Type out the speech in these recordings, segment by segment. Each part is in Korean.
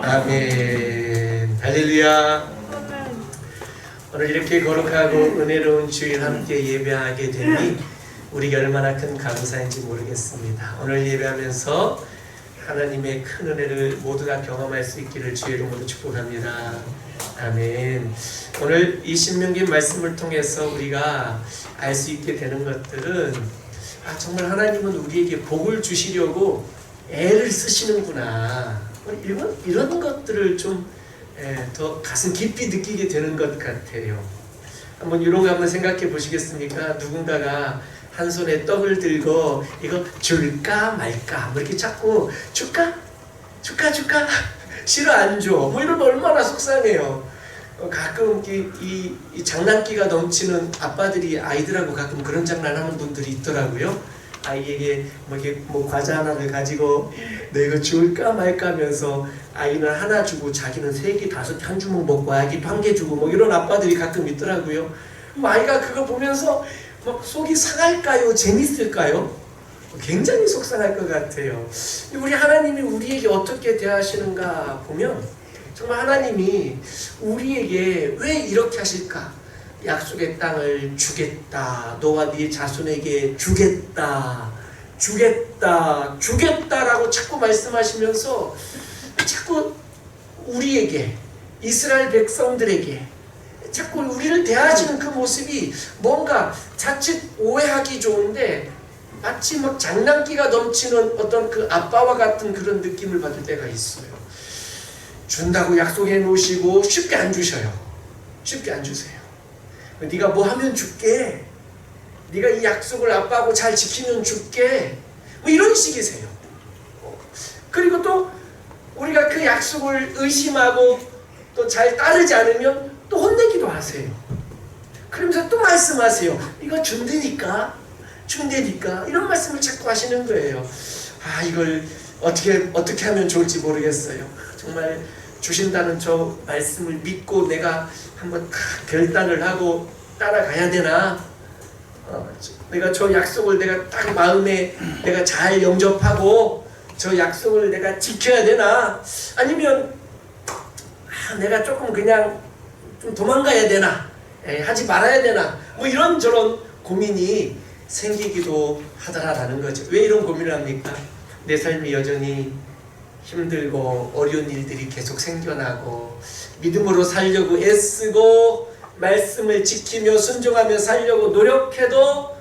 아멘. 할렐루야. 오늘 이렇게 거룩하고 은혜로운 주일 함께 예배하게 되니 우리가 얼마나 큰 감사인지 모르겠습니다. 오늘 예배하면서 하나님의 큰 은혜를 모두가 경험할 수 있기를 주의 이름으로 축복합니다. 아멘. 오늘 이 신명기 말씀을 통해서 우리가 알 수 있게 되는 것들은 정말 하나님은 우리에게 복을 주시려고 애를 쓰시는구나. 이런 것들을 좀 더 가슴 깊이 느끼게 되는 것 같아요. 한번 이런 거 한번 생각해 보시겠습니까? 누군가가 한 손에 떡을 들고 이거 줄까 말까 뭐 이렇게 자꾸 줄까 싫어 안 줘 뭐 이러면 얼마나 속상해요. 가끔 이 장난기가 넘치는 아빠들이 아이들하고 가끔 그런 장난하는 분들이 있더라고요. 아이에게 뭐 과자 하나를 가지고 너 이거 줄까 말까 하면서 아이는 하나 주고 자기는 3개, 5개 한 주먹 먹고 아기도 1개 주고 뭐 이런 아빠들이 가끔 있더라고요. 아이가 그거 보면서 막 속이 상할까요? 재밌을까요? 굉장히 속상할 것 같아요. 우리 하나님이 우리에게 어떻게 대하시는가 보면 정말 하나님이 우리에게 왜 이렇게 하실까? 약속의 땅을 주겠다. 너와 네 자손에게 주겠다라고 자꾸 말씀하시면서 자꾸 우리에게, 이스라엘 백성들에게 자꾸 우리를 대하시는 그 모습이 뭔가 자칫 오해하기 좋은데 마치 막 장난기가 넘치는 어떤 그 아빠와 같은 그런 느낌을 받을 때가 있어요. 준다고 약속해 놓으시고 쉽게 안 주셔요. 쉽게 안 주세요. 네가 뭐 하면 줄게. 네가 이 약속을 아빠하고 잘 지키면 줄게. 뭐 이런 식이세요. 그리고 또 우리가 그 약속을 의심하고 또 잘 따르지 않으면 또 혼내기도 하세요. 그러면서 또 말씀하세요. 이거 준다니까 이런 말씀을 자꾸 하시는 거예요. 이걸 어떻게 하면 좋을지 모르겠어요. 정말 주신다는 저 말씀을 믿고 내가 한번 결단을 하고 따라가야 되나? 내가 저 약속을 내가 딱 마음에 내가 잘 영접하고 저 약속을 내가 지켜야 되나? 아니면 내가 조금 그냥 좀 도망가야 되나? 하지 말아야 되나? 뭐 이런저런 고민이 생기기도 하더라라는 거죠. 왜 이런 고민을 합니까? 내 삶이 여전히 힘들고 어려운 일들이 계속 생겨나고 믿음으로 살려고 애쓰고 말씀을 지키며 순종하며 살려고 노력해도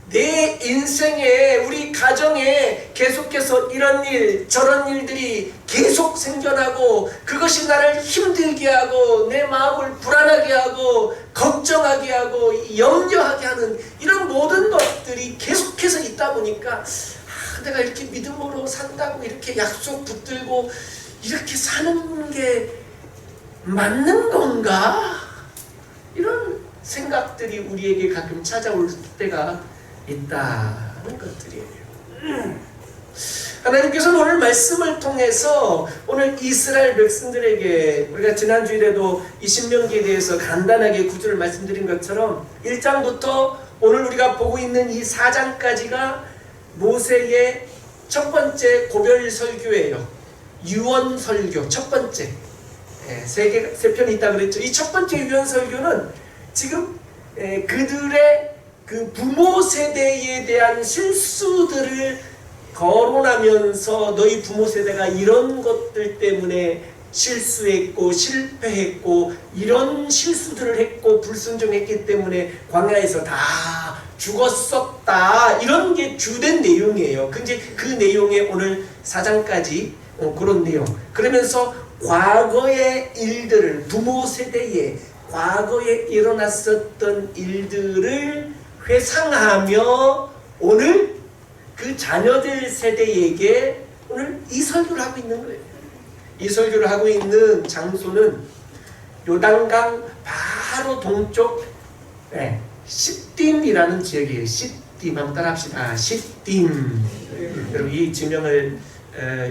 내 인생에 우리 가정에 계속해서 이런 일 저런 일들이 계속 생겨나고 그것이 나를 힘들게 하고 내 마음을 불안하게 하고 걱정하게 하고 염려하게 하는 이런 모든 것들이 계속해서 있다 보니까 내가 이렇게 믿음으로 산다고 이렇게 약속 붙들고 이렇게 사는 게 맞는 건가? 이런 생각들이 우리에게 가끔 찾아올 때가 있다는 것들이에요. 하나님께서는 오늘 말씀을 통해서 오늘 이스라엘 백성들에게 우리가 지난 주일에도 이 신명기에 대해서 간단하게 구절을 말씀드린 것처럼 1장부터 오늘 우리가 보고 있는 이 4장까지가 모세의 첫 번째 고별 설교예요. 유언 설교 첫 번째. 세 편이 있다고 그랬죠. 이 첫 번째 유언 설교는 지금 그들의 그 부모 세대에 대한 실수들을 거론하면서 너희 부모 세대가 이런 것들 때문에 실수했고 실패했고 이런 실수들을 했고 불순종했기 때문에 광야에서 다 죽었었다. 이런 게 주된 내용이에요. 근데 그 내용에 오늘 4장까지 그런 내용. 그러면서 과거의 일들을 부모 세대에 과거에 일어났었던 일들을 회상하며 오늘 그 자녀들 세대에게 오늘 이 설교를 하고 있는 거예요. 이 설교를 하고 있는 장소는 요단강 바로 동쪽 시딤이라는 지역이에요. 시딤 한번 따라합시다. 시딤. 여러분 이 지명을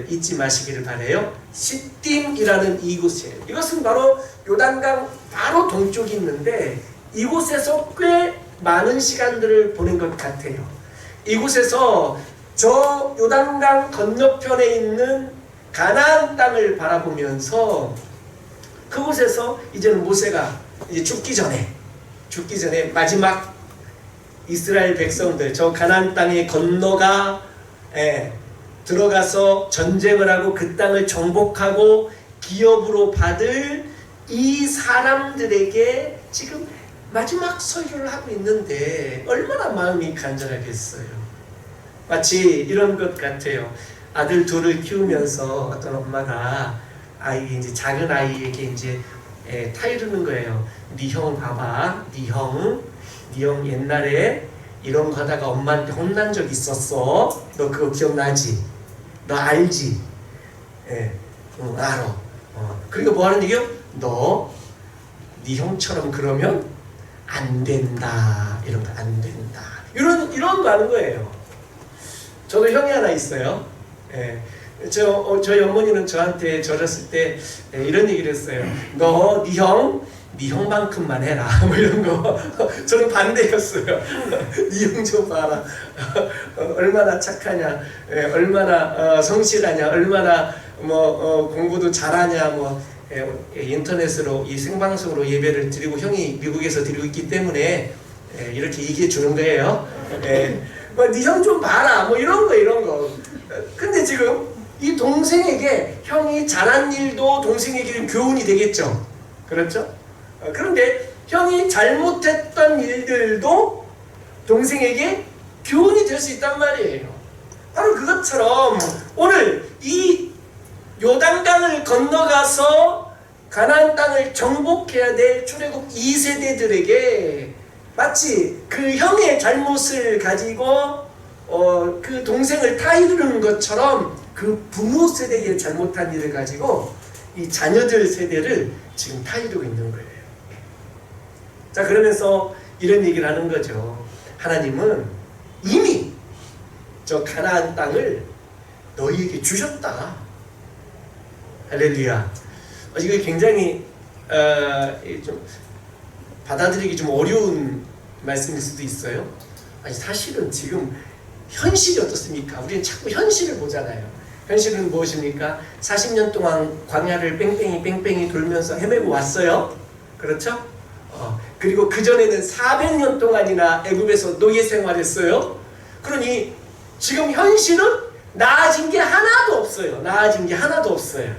잊지 마시기를 바라요. 시딤이라는 이곳이에요. 이것은 바로 요단강 바로 동쪽이 있는데 이곳에서 꽤 많은 시간들을 보낸 것 같아요. 이곳에서 저 요단강 건너편에 있는 가나안 땅을 바라보면서 그곳에서 이제는 모세가 이제 죽기 전에 마지막 이스라엘 백성들 저 가나안 땅에 건너가 들어가서 전쟁을 하고 그 땅을 정복하고 기업으로 받을 이 사람들에게 지금 마지막 설교를 하고 있는데 얼마나 마음이 간절하겠어요. 마치 이런 것 같아요. 아들 둘을 키우면서 어떤 엄마가 이제 작은 아이에게 이제 타이르는 거예요. 네 형 봐봐. 네 형 옛날에 이런 거 하다가 엄마한테 혼난 적 있었어. 너 그거 기억나지? 너 알지? 알아. 그러니까 뭐 하는 얘기요? 너 네 형처럼 그러면 안 된다. 이런 거 안 된다. 이런 거 하는 거예요. 저도 형이 하나 있어요. 저희 어머니는 저한테 저랬을 때 이런 얘기를 했어요. 너 네 형만큼만 해라. 뭐 이런 거. 저는 반대였어요. 네 형 좀 봐라. 얼마나 착하냐, 얼마나 성실하냐, 얼마나 공부도 잘하냐, 인터넷으로 이 생방송으로 예배를 드리고 형이 미국에서 드리고 있기 때문에 이렇게 얘기해 주는 거예요. 네 형 좀 봐라. 이런 거. 근데 지금 이 동생에게 형이 잘한 일도 동생에게는 교훈이 되겠죠. 그렇죠? 그런데 형이 잘못했던 일들도 동생에게 교훈이 될 수 있단 말이에요. 바로 그것처럼 오늘 이 요단강을 건너가서 가나안 땅을 정복해야 될 출애굽 2세대들에게 마치 그 형의 잘못을 가지고 그 동생을 타이르는 것처럼 그 부모 세대의 잘못한 일을 가지고 이 자녀들 세대를 지금 타이르고 있는 거예요. 자, 그러면서 이런 얘기를 하는 거죠. 하나님은 이미 저 가나안 땅을 너희에게 주셨다. 할렐루야. 이거 굉장히 좀 받아들이기 좀 어려운 말씀일 수도 있어요. 아니, 사실은 지금 현실이 어떻습니까? 우리는 자꾸 현실을 보잖아요. 현실은 무엇입니까? 40년 동안 광야를 뺑뺑이 돌면서 헤매고 왔어요. 그렇죠? 그리고 그전에는 400년 동안이나 애굽에서 노예 생활했어요. 그러니 지금 현실은 나아진 게 하나도 없어요.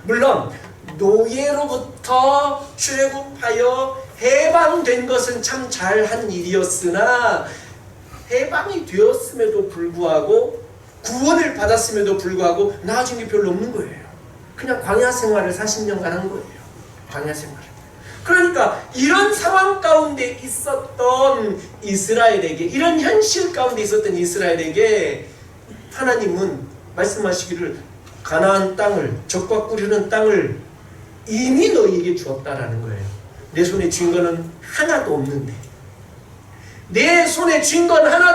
물론 노예로부터 출애굽하여 해방된 것은 참 잘한 일이었으나 해방이 되었음에도 불구하고 구원을 받았음에도 불구하고 나아진 게 별로 없는 거예요. 그냥 광야 생활을 40년간 한 거예요. 광야 생활. 그러니까 이런 상황 가운데 있었던 이스라엘에게, 이런 현실 가운데 있었던 이스라엘에게 하나님은 말씀하시기를 가나안 땅을, 젖과 꿀 흐르는 땅을 이미 너희에게 주었다라는 거예요. 내 손에 쥔 거는 하나도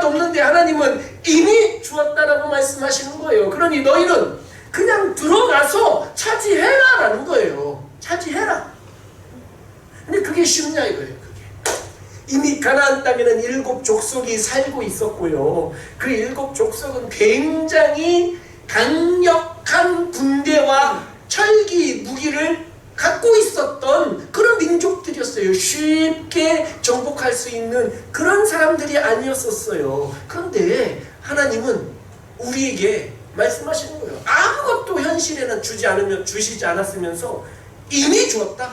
없는데, 하나님은 이미 주었다라고 말씀하시는 거예요. 그러니 너희는 그냥 들어가서 차지해라라는 거예요. 차지해라. 근데 그게 쉽냐 이거예요. 그게 이미 가나안 땅에는 7 족속이 살고 있었고요. 그 7 족속은 굉장히 강력한 군대와 철기 무기를 갖고 있었던 그런 민족들이었어요. 쉽게 정복할 수 있는 그런 사람들이 아니었었어요. 그런데 하나님은 우리에게 말씀하시는 거예요. 아무것도 현실에는 주시지 않았으면서 이미 주었다.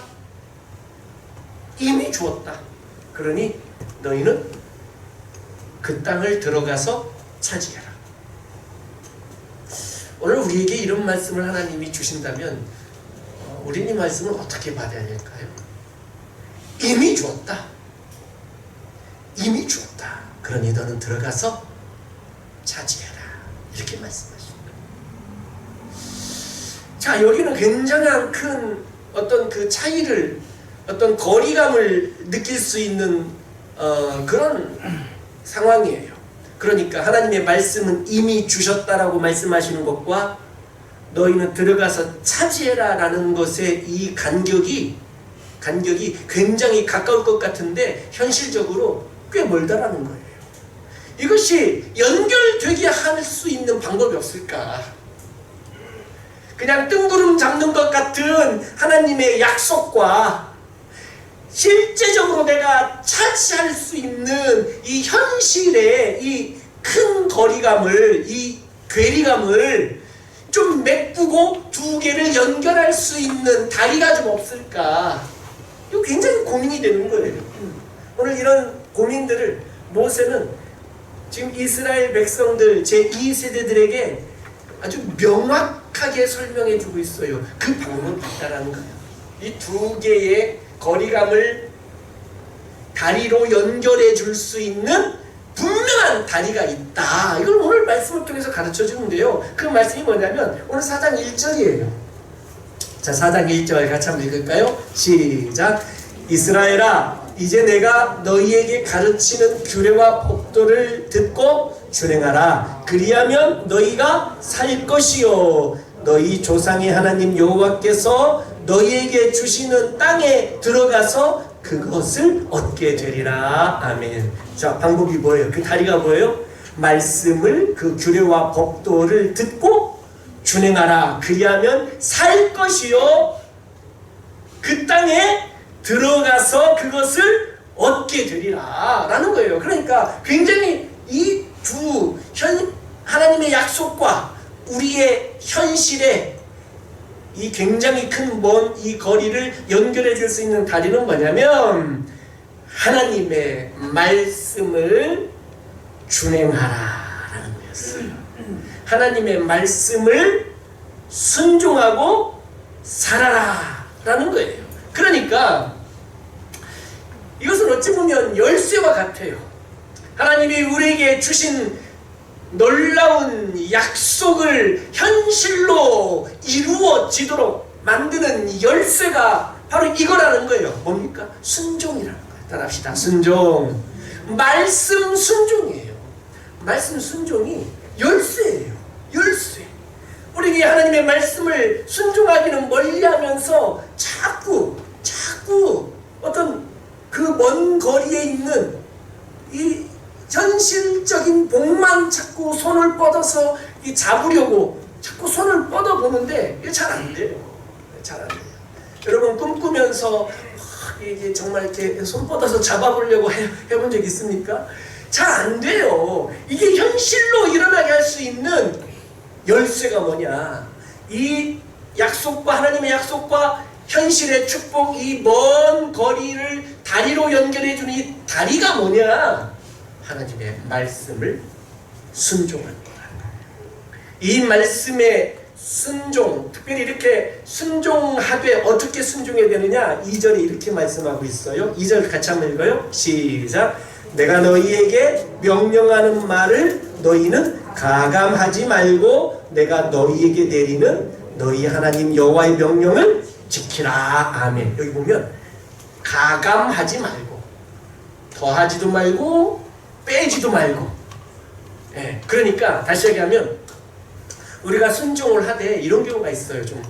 그러니 너희는 그 땅을 들어가서 차지해라. 오늘 우리에게 이런 말씀을 하나님이 주신다면 우리는 이 말씀을 어떻게 받아야 될까요? 이미 주었다. 그러니 너는 들어가서 차지해라. 이렇게 말씀하십니다. 자, 여기는 굉장한 큰 어떤 그 차이를, 어떤 거리감을 느낄 수 있는 그런 상황이에요. 그러니까 하나님의 말씀은 이미 주셨다라고 말씀하시는 것과 너희는 들어가서 차지해라 라는 것의 이 간격이 굉장히 가까울 것 같은데 현실적으로 꽤 멀다라는 거예요. 이것이 연결되게 할 수 있는 방법이 없을까? 그냥 뜬구름 잡는 것 같은 하나님의 약속과 실제적으로 내가 차지할 수 있는 이 현실의 이 큰 거리감을, 이 괴리감을 좀 메꾸고 두 개를 연결할 수 있는 다리가 좀 없을까? 이거 굉장히 고민이 되는 거예요. 오늘 이런 고민들을 모세는 지금 이스라엘 백성들 제2세대들에게 아주 명확하게 설명해 주고 있어요. 그 방법이 있다라는 거예요. 이 두 개의 거리감을 다리로 연결해 줄 수 있는 분명한 다리가 있다. 이걸 오늘 말씀을 통해서 가르쳐 주는데요. 그 말씀이 뭐냐면 오늘 4장 1절이에요. 자, 4장 1절 같이 한번 읽을까요? 시작. 이스라엘아, 이제 내가 너희에게 가르치는 규례와 법도를 듣고 준행하라. 그리하면 너희가 살 것이요 너희 조상의 하나님 여호와께서 너희에게 주시는 땅에 들어가서 그것을 얻게 되리라. 아멘. 자, 방법이 뭐예요? 그 다리가 뭐예요? 말씀을, 그 규례와 법도를 듣고 준행하라. 그리하면 살 것이요 그 땅에 들어가서 그것을 얻게 되리라 라는 거예요. 그러니까 굉장히 이 두 하나님의 약속과 우리의 현실에 이 굉장히 큰 먼 이 거리를 연결해 줄 수 있는 다리는 뭐냐면 하나님의 말씀을 준행하라 라는 거였어요. 하나님의 말씀을 순종하고 살아라 라는 거예요. 그러니까 이것은 어찌 보면 열쇠와 같아요. 하나님이 우리에게 주신 놀라운 약속을 현실로 이루어지도록 만드는 열쇠가 바로 이거라는 거예요. 뭡니까? 순종이라는 거예요. 따라합시다. 순종. 말씀 순종이에요. 말씀 순종이 열쇠예요. 열쇠. 우리에게 하나님의 말씀을 순종하기는 멀리하면서 자꾸 어떤 그 먼 거리에 있는 이 현실적인 복만 자꾸 손을 뻗어서 잡으려고 자꾸 손을 뻗어보는데 이게 잘 안 돼요. 잘 안 돼요. 여러분 꿈꾸면서 이게 정말 이렇게 손 뻗어서 잡아보려고 해본 적 있습니까? 잘 안 돼요. 이게 현실로 일어나게 할 수 있는 열쇠가 뭐냐? 이 약속과 하나님의 약속과 현실의 축복, 이 먼 거리를 다리로 연결해주는 이 다리가 뭐냐? 하나님의 말씀을 순종하는 거야. 이 말씀의 순종, 특별히 이렇게 순종하되 어떻게 순종해야 되느냐? 2절에 이렇게 말씀하고 있어요. 2절 같이 한번 읽어요. 시작. 내가 너희에게 명령하는 말을 너희는 가감하지 말고 내가 너희에게 내리는 너희 하나님 여호와의 명령을 지키라. 아멘. 여기 보면 가감하지 말고 더하지도 말고 빼지도 말고. 예, 그러니까 다시 얘기하면 우리가 순종을 하되 이런 경우가 있어요. 좀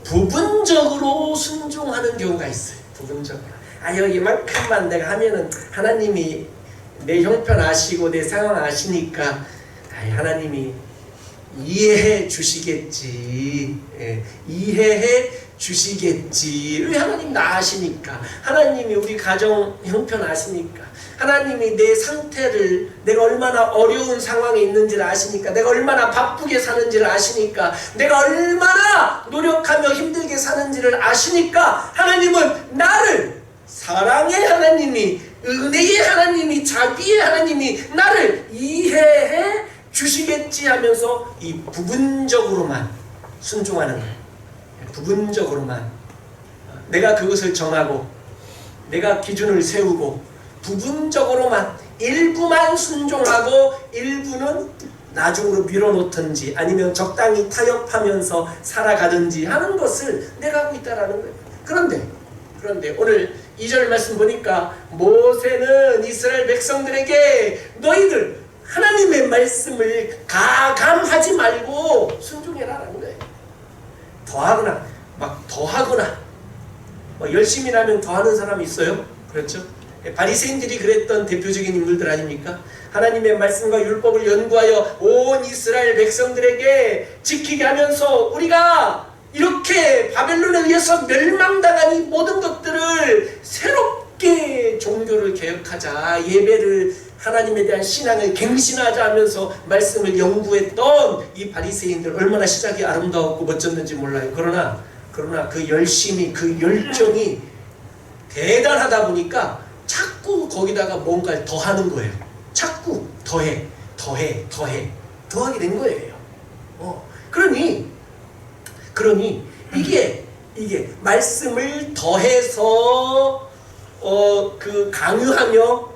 부분적으로 순종하는 경우가 있어요. 부분적으로. 이만큼만 내가 하면은 하나님이 내 형편 아시고 내 상황 아시니까 하나님이 이해해 주시겠지. 이해해 주시겠지. 왜 하나님 나 아시니까. 하나님이 우리 가정 형편 아시니까. 하나님이 내 상태를, 내가 얼마나 어려운 상황에 있는지를 아시니까, 내가 얼마나 바쁘게 사는지를 아시니까, 내가 얼마나 노력하며 힘들게 사는지를 아시니까 하나님은 나를, 사랑의 하나님이, 은혜의 하나님이, 자비의 하나님이 나를 이해해 주시겠지 하면서 이 부분적으로만 순종하는 거예요. 부분적으로만 내가 그것을 정하고 내가 기준을 세우고 부분적으로만 일부만 순종하고 일부는 나중으로 밀어놓든지 아니면 적당히 타협하면서 살아가든지 하는 것을 내가 하고 있다라는 거예요. 그런데 오늘 2절 말씀 보니까 모세는 이스라엘 백성들에게 너희들 하나님의 말씀을 가감하지 말고 순종해라라는 거예요. 더하거나 열심히 하면 더하는 사람이 있어요. 그렇죠? 바리새인들이 그랬던 대표적인 인물들 아닙니까? 하나님의 말씀과 율법을 연구하여 온 이스라엘 백성들에게 지키게 하면서 우리가 이렇게 바벨론에 의해서 멸망당한 이 모든 것들을 새롭게 종교를 개혁하자, 예배를, 하나님에 대한 신앙을 갱신하자 하면서 말씀을 연구했던 이 바리새인들, 얼마나 시작이 아름다웠고 멋졌는지 몰라요. 그러나 그 열심이, 그 열정이 대단하다 보니까 자꾸 거기다가 뭔가를 더하는 거예요. 자꾸 더하게 된 거예요. 그러니 이게 말씀을 더해서 강요하며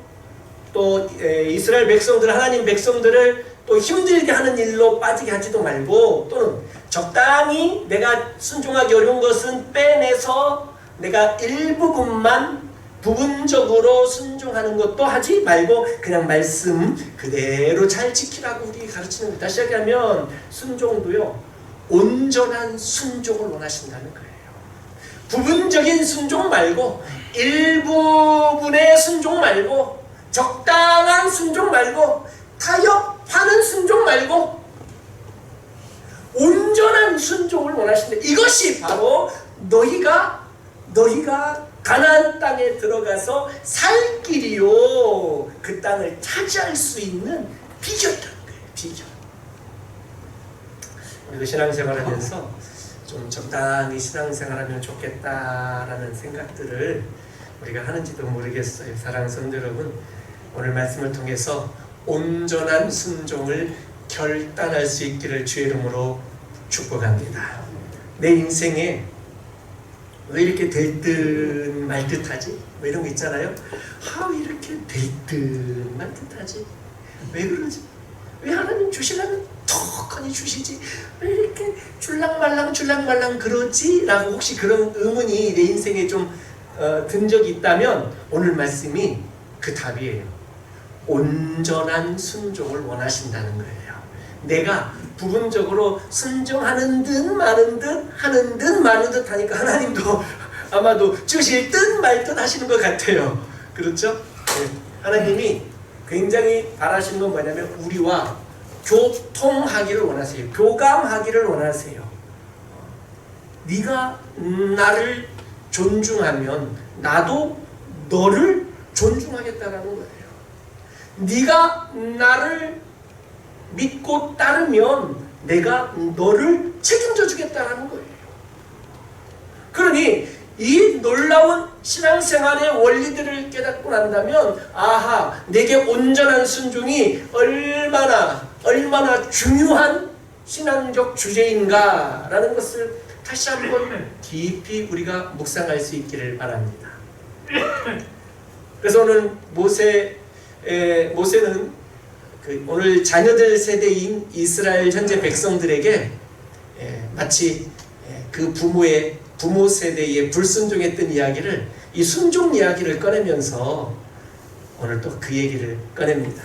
또 이스라엘 백성들, 하나님 백성들을 또 힘들게 하는 일로 빠지게 하지도 말고, 또는 적당히 내가 순종하기 어려운 것은 빼내서 내가 일부분만 부분적으로 순종하는 것도 하지 말고 그냥 말씀 그대로 잘 지키라고 우리 가르치는 거예요. 다시 얘기하면 순종도요, 온전한 순종을 원하신다는 거예요. 부분적인 순종 말고, 일부분의 순종 말고, 적당한 순종 말고, 타협하는 순종 말고, 온전한 순종을 원하신다. 이것이 바로 너희가 가나안 땅에 들어가서 살 길이요, 그 땅을 차지할 수 있는 비결이라는 거예요. 비결. 우리도 신앙생활하면서 좀 적당히 신앙생활하면 좋겠다라는 생각들을 우리가 하는지도 모르겠어요. 사랑하는 성도 여러분, 오늘 말씀을 통해서 온전한 순종을 결단할 수 있기를 주의 이름으로 축복합니다. 내 인생에 왜 이렇게 될 듯 말 듯하지? 뭐 이런 거 있잖아요. 왜 이렇게 될 듯 말 듯하지? 왜 그러지? 왜 하나님 주시려면 턱하니 주시지? 왜 이렇게 줄랑말랑 그러지? 라고 혹시 그런 의문이 내 인생에 좀 든 적이 있다면 오늘 말씀이 그 답이에요. 온전한 순종을 원하신다는 거예요. 내가 부분적으로 순종하는 듯 마는 듯 하는 듯 마는 듯 하니까 하나님도 아마도 주실 듯 말 듯 하시는 것 같아요. 그렇죠? 네. 하나님이 굉장히 바라시는 건 뭐냐면 우리와 교통하기를 원하세요. 교감하기를 원하세요. 네가 나를 존중하면 나도 너를 존중하겠다라는 거예요. 네가 나를 믿고 따르면 내가 너를 책임져 주겠다는 거예요. 그러니 이 놀라운 신앙생활의 원리들을 깨닫고 난다면 내게 온전한 순종이 얼마나 중요한 신앙적 주제인가 라는 것을 다시 한번 깊이 우리가 묵상할 수 있기를 바랍니다. 그래서 오늘 모세는 오늘 자녀들 세대인 이스라엘 현재 백성들에게 마치 그 부모 세대에 불순종했던 이야기를, 이 순종 이야기를 꺼내면서 오늘 또 그 얘기를 꺼냅니다.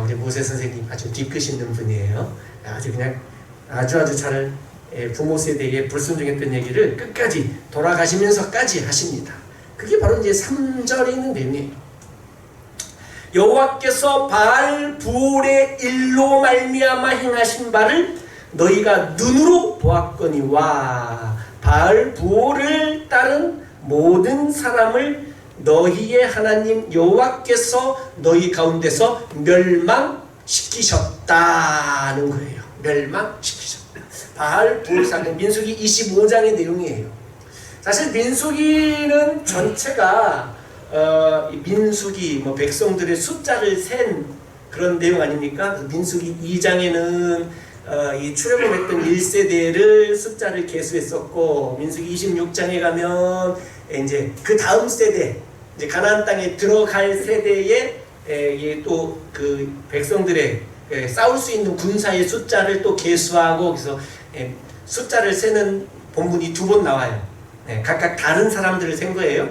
우리 모세 선생님 아주 뒤끝 있는 분이에요. 아주 잘 부모 세대에 불순종했던 얘기를 끝까지 돌아가시면서까지 하십니다. 그게 바로 이제 3절에 있는 내용이에요. 여호와께서 바알 부올의 일로 말미암아 행하신 바를 너희가 눈으로 보았거니와 바알 부올을 따른 모든 사람을 너희의 하나님 여호와께서 너희 가운데서 멸망시키셨다는 거예요. 멸망시키셨다. 바알 부올 사건, 민수기 25장의 내용이에요. 사실 민수기는 전체가 민수기 백성들의 숫자를 센 그런 내용 아닙니까? 민수기 2장에는 이 출애굽했던 1세대를 숫자를 계수했었고, 민수기 26장에 가면 이제 그 다음 세대, 이제 가나안 땅에 들어갈 세대에 또 그 백성들의 싸울 수 있는 군사의 숫자를 또 계수하고, 그래서 숫자를 세는 본문이 2번 나와요. 각각 다른 사람들을 센 거예요.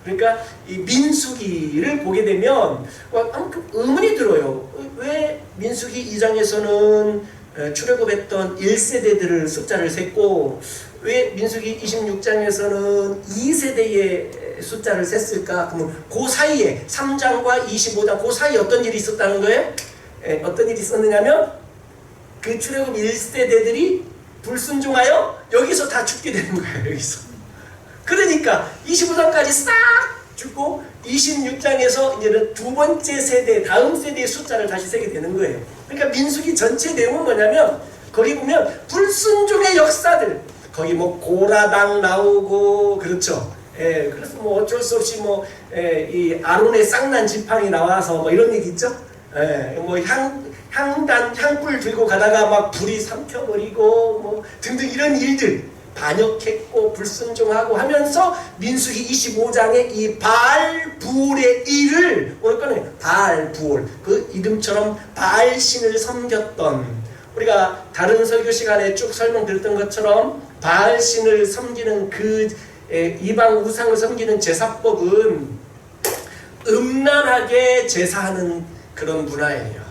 그러니까 이 민수기를 보게 되면 의문이 들어요. 왜 민수기 2장에서는 출애굽했던 1세대들을 숫자를 셌고, 왜 민수기 26장에서는 2세대의 숫자를 셌을까? 그러면 그 사이에 3장과 25장 그 사이에 어떤 일이 있었다는 거예요? 어떤 일이 있었느냐면 그 출애굽 1세대들이 불순종하여 여기서 다 죽게 되는 거예요. 여기서. 그러니까 25장까지 싹 죽고 26장에서 이제는 두 번째 세대, 다음 세대의 숫자를 다시 세게 되는 거예요. 그러니까 민수기 전체 내용은 뭐냐면 거기 보면 불순종의 역사들, 거기 뭐 고라당 나오고 그렇죠. 그래서 뭐 어쩔 수 없이 뭐 이 아론의 쌍난 지팡이 나와서 뭐 이런 얘기 있죠. 뭐 향불 들고 가다가 막 불이 삼켜버리고 뭐 등등 이런 일들 반역했고 불순종하고 하면서 민수기 25장의 이 바알부올의 일을 오늘 거는 바알부올 그 이름처럼 바알신을 섬겼던 우리가 다른 설교 시간에 쭉 설명드렸던 것처럼 바알신을 섬기는 그 이방 우상을 섬기는 제사법은 음란하게 제사하는 그런 문화예요.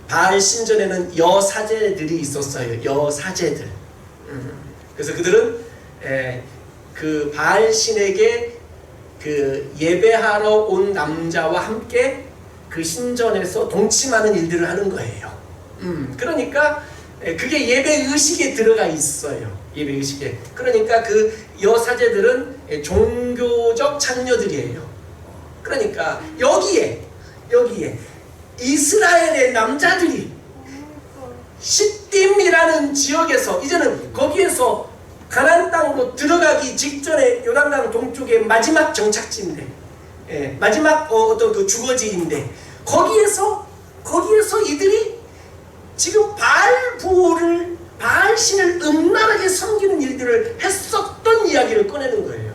바알 신전에는 여사제들이 있었어요. 여사제들. 그래서 그들은 그 바알 신에게 그 예배하러 온 남자와 함께 그 신전에서 동침하는 일들을 하는 거예요. 그러니까 그게 예배 의식에 들어가 있어요. 예배 의식에. 그러니까 그 여사제들은 종교적 창녀들이에요. 그러니까 여기에 이스라엘의 남자들이 시딤이라는 지역에서 이제는 거기에서 가나안 땅으로 들어가기 직전에 요단강 동쪽의 마지막 정착지인데, 마지막 어떤 그 주거지인데 거기에서 이들이 지금 바알부올을 바알신을 음란하게 섬기는 일들을 했었던 이야기를 꺼내는 거예요.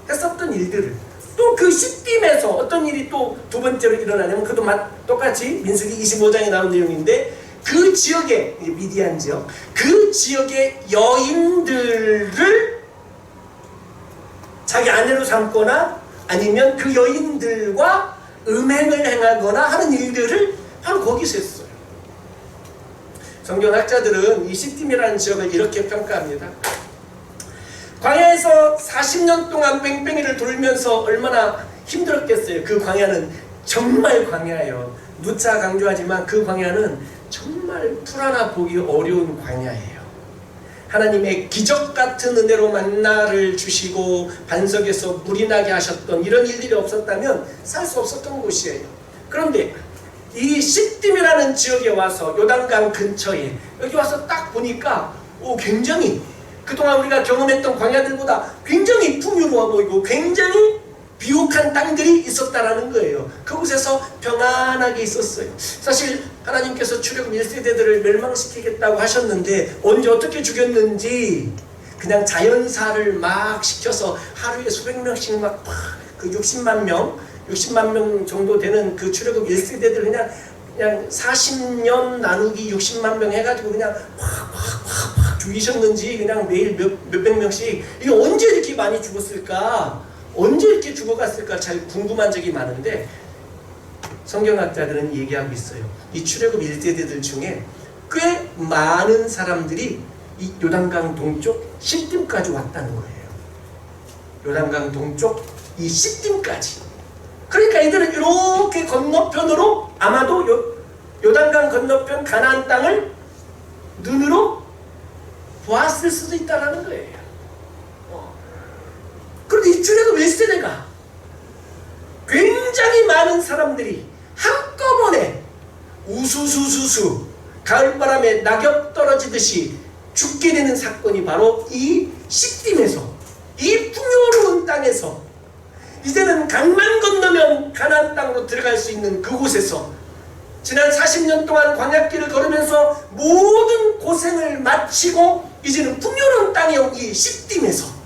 했었던 일들을. 또 그 시딤에서 어떤 일이 또 두 번째로 일어나냐면 그것도 똑같이 민수기 25장에 나온 내용인데 그 지역의 미디안 지역 그 지역의 여인들을 자기 아내로 삼거나 아니면 그 여인들과 음행을 행하거나 하는 일들을 바로 거기서 했어요. 성경학자들은 이 시딤이라는 지역을 이렇게 평가합니다. 광야에서 40년 동안 뺑뺑이를 돌면서 얼마나 힘들었겠어요. 그 광야는 정말 광야예요. 누차 강조하지만 그 광야는 정말 풀 하나 보기 어려운 광야예요. 하나님의 기적 같은 은혜로 만나를 주시고 반석에서 물이 나게 하셨던 이런 일들이 없었다면 살 수 없었던 곳이에요. 그런데 이 시딤이라는 지역에 와서 요단강 근처에 여기 와서 딱 보니까 굉장히 그동안 우리가 경험했던 광야들보다 굉장히 풍요로워 보이고 굉장히 비옥한 땅들이 있었다라는 거예요. 그곳에서 평안하게 있었어요. 사실 하나님께서 출애굽 1세대들을 멸망시키겠다고 하셨는데 언제 어떻게 죽였는지 그냥 자연사를 막 시켜서 하루에 수백 명씩 막 그 60만 명 정도 되는 그 출애굽 1세대들 그냥 40년 나누기 60만 명 해가지고 그냥 확 죽이셨는지 그냥 매일 몇백 명씩 이게 언제 이렇게 많이 죽었을까? 언제 이렇게 죽어갔을까? 잘 궁금한 적이 많은데 성경학자들은 얘기하고 있어요. 이 출애굽 1세대들 중에 꽤 많은 사람들이 이 요단강 동쪽 시딤까지 왔다는 거예요. 요단강 동쪽 이 시딤까지. 그러니까 이들은 이렇게 건너편으로 아마도 요단강 건너편 가나안 땅을 눈으로 보았을 수도 있다는 거예요. 그런데 이 출애굽 1세대가 굉장히 많은 사람들이 한꺼번에 우수수수수 가을바람에 낙엽 떨어지듯이 죽게 되는 사건이 바로 이 시딤에서 이 풍요로운 땅에서 이제는 강만 건너면 가나안 땅으로 들어갈 수 있는 그곳에서 지난 40년 동안 광야길을 걸으면서 모든 고생을 마치고 이제는 풍요로운 땅에 온 이 시딤에서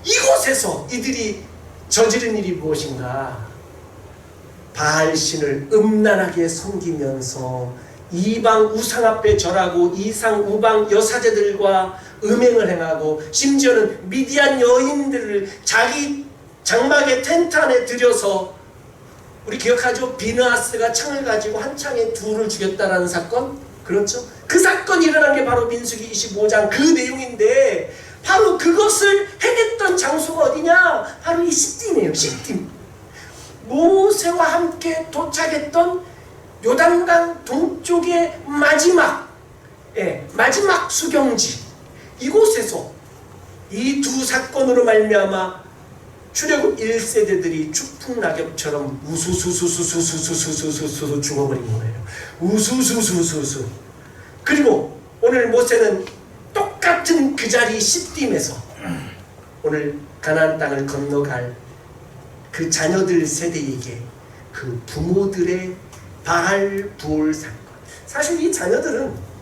이곳에서 이들이 저지른 일이 무엇인가? 바알신을 음란하게 섬기면서 이방 우상 앞에 절하고 이상 우방 여사제들과 음행을 행하고 심지어는 미디안 여인들을 자기 장막의 텐트 안에 들여서 우리 기억하죠? 비느하스가 창을 가지고 한 창에 둘을 죽였다라는 사건? 그렇죠? 그 사건이 일어난 게 바로 민수기 25장 그 내용인데 바로 그것을 행했던 장소가 시딤이에요. 시딤. 모세와 함께 도착했던 요단강 동쪽의 마지막 수경지, 이곳에서 이 두 사건으로 말미암아 출애굽 1세대들이 추풍낙엽처럼 우수수수수수수수수수 죽어버린 거예요. 우수수수수수. 그리고 오늘 모세는 똑같은 그 자리 시딤에서 오늘 가나안 땅을 건너갈 그 자녀들 세대에게 그 부모들의 바알 부올 사건. 사실 이 자녀들은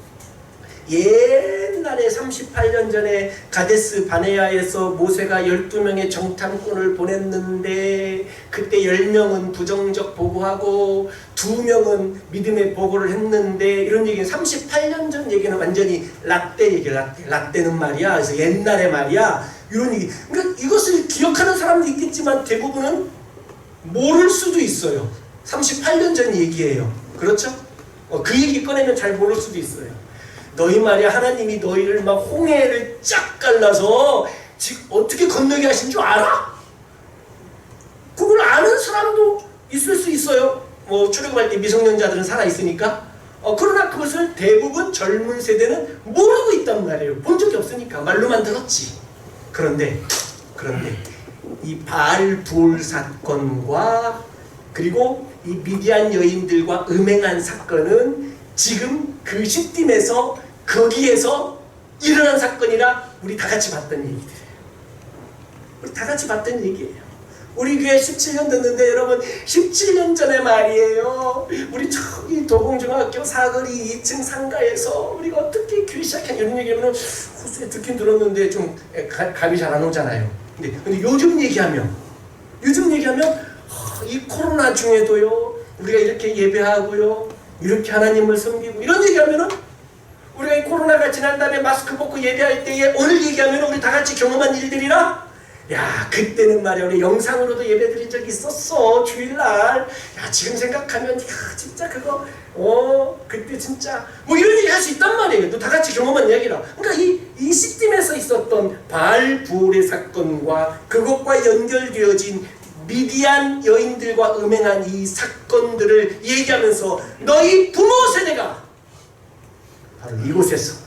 옛날에 38년 전에 가데스 바네아에서 모세가 12명의 정탐꾼을 보냈는데 그때 10명은 부정적 보고하고 2명은 믿음의 보고를 했는데, 이런 얘기는 38년 전 얘기는 완전히 라떼 얘기예요. 라떼는 말이야, 그래서 옛날에 말이야, 이런 얘기. 그러니까 이것을 기억하는 사람도 있겠지만 대부분은 모를 수도 있어요. 38년 전 얘기예요. 그렇죠? 그 얘기 꺼내면 잘 모를 수도 있어요. 너희 말이야, 하나님이 너희를 막 홍해를 쫙 갈라서 지금 어떻게 건너게 하신 줄 알아? 그걸 아는 사람도 있을 수 있어요. 출애굽할 때 미성년자들은 살아있으니까. 그러나 그것을 대부분 젊은 세대는 모르고 있단 말이에요. 본 적이 없으니까 말로만 들었지. 그런데 이 바알 부올 사건과 그리고 이 미디안 여인들과 음행한 사건은 지금 그 시딤에서 거기에서 일어난 사건이라 우리 다 같이 봤던 얘기들이에요. 우리 다 같이 봤던 얘기예요. 우리 교회 17년 됐는데 여러분, 17년 전에 말이에요, 우리 저기 도봉중학교 사거리 2층 상가에서 우리가 어떻게 교회 시작한 이런 얘기하면 후수에 듣긴 들었는데 좀 감이 잘 안 오잖아요. 근데 요즘 얘기하면 이 코로나 중에도요 우리가 이렇게 예배하고요, 이렇게 하나님을 섬기고 이런 얘기하면은, 우리가 이 코로나가 지난 다음에 마스크 벗고 예배할 때에 오늘 얘기하면 우리 다 같이 경험한 일들이라, 야 그때는 말이야 우리 영상으로도 예배 드린 적이 있었어, 주일날. 야 지금 생각하면 야 진짜 그거 그때 진짜 이런 얘기 할 수 있단 말이에요. 또 다 같이 경험한 이야기라. 그러니까 이 시딤에서 있었던 바알 부올의 사건과 그것과 연결되어진 미디안 여인들과 음행한 이 사건들을 얘기하면서 너희 부모 세대가 바로 이곳에서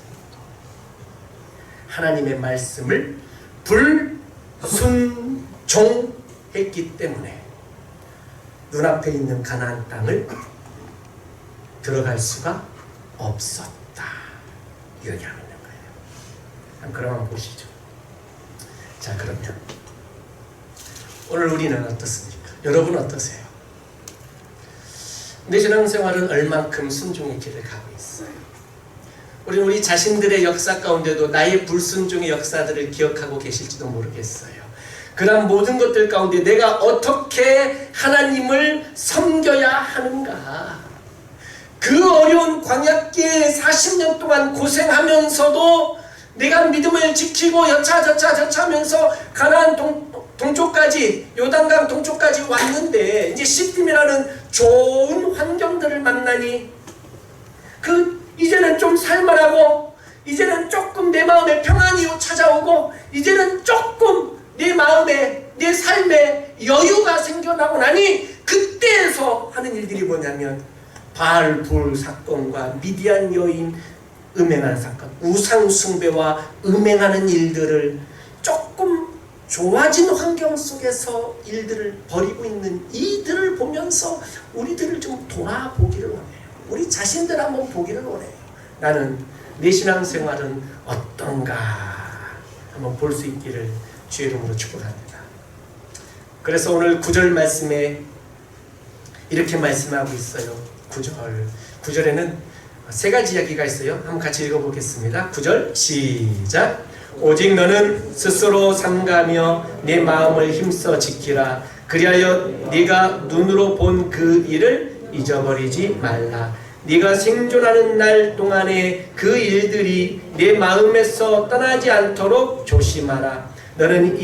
하나님의 말씀을 불순종했기 때문에 눈앞에 있는 가나안 땅을 들어갈 수가 없었다, 이렇게 하는 거예요. 그럼 보시죠. 자, 그러면 오늘 우리는 어떻습니까? 여러분 어떠세요? 내 신앙생활은 얼만큼 순종의 길을 가고 있어요? 우리는 우리 자신들의 역사 가운데도 나의 불순종의 역사들을 기억하고 계실지도 모르겠어요. 그런 모든 것들 가운데 내가 어떻게 하나님을 섬겨야 하는가? 그 어려운 광야길에 40년 동안 고생하면서도 내가 믿음을 지키고 여차저차 하면서 가나안 동쪽까지, 요단강 동쪽까지 왔는데 이제 시딤이라는 좋은 환경들을 만나니 이제는 좀 살만하고, 이제는 조금 내 마음에 평안이 찾아오고, 이제는 조금 내 마음에, 내 삶에 여유가 생겨나고 나니 그때에서 하는 일들이 뭐냐면 바알 부올 사건과 미디안 여인 음행하는 사건, 우상 숭배와 음행하는 일들을 조금 좋아진 환경 속에서 일들을 벌이고 있는 이들을 보면서 우리들을 좀 돌아보기를 원해요. 우리 자신들 한번 보기를 원해요. 나는 내 신앙생활은 어떤가 한번 볼 수 있기를 주의 이름으로 축복합니다. 그래서 오늘 9절 말씀에 이렇게 말씀하고 있어요. 9절에는 세 가지 이야기가 있어요. 한번 같이 읽어보겠습니다. 9절 시작. 오직 너는 스스로 삼가며 내 마음을 힘써 지키라. 그리하여 네가 눈으로 본 그 일을 잊어버리지 말라. 네가 생존하는 날 동안에 그 일들이 내 마음에서 떠나지 않도록 조심하라. 너는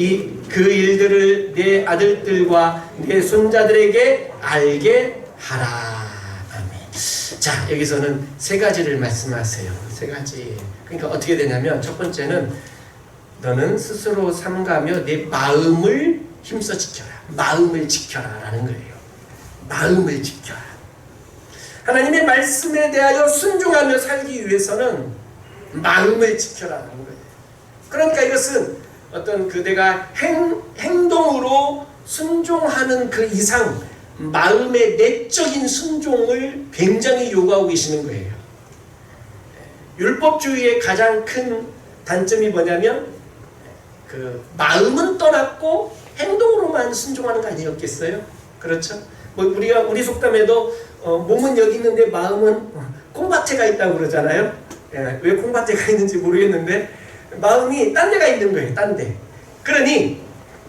그 일들을 내 아들들과 내 손자들에게 알게 하라. 아멘. 자, 여기서는 세 가지를 말씀하세요. 세 가지. 그러니까 어떻게 되냐면, 첫 번째는 너는 스스로 삼가며 내 마음을 힘써 지켜라. 마음을 지켜라 라는 거예요. 마음을 지켜라. 하나님의 말씀에 대하여 순종하며 살기 위해서는 마음을 지켜라는 거예요. 그러니까 이것은 어떤 내가 행동으로 순종하는 그 이상 마음의 내적인 순종을 굉장히 요구하고 계시는 거예요. 율법주의의 가장 큰 단점이 뭐냐면 마음은 떠났고 행동으로만 순종하는 거 아니었겠어요? 그렇죠? 우리 속담에도 몸은 여기 있는데 마음은 콩밭에 가 있다고 그러잖아요. 왜 콩밭에 가 있는지 모르겠는데 마음이 딴 데가 있는 거예요. 딴 데. 그러니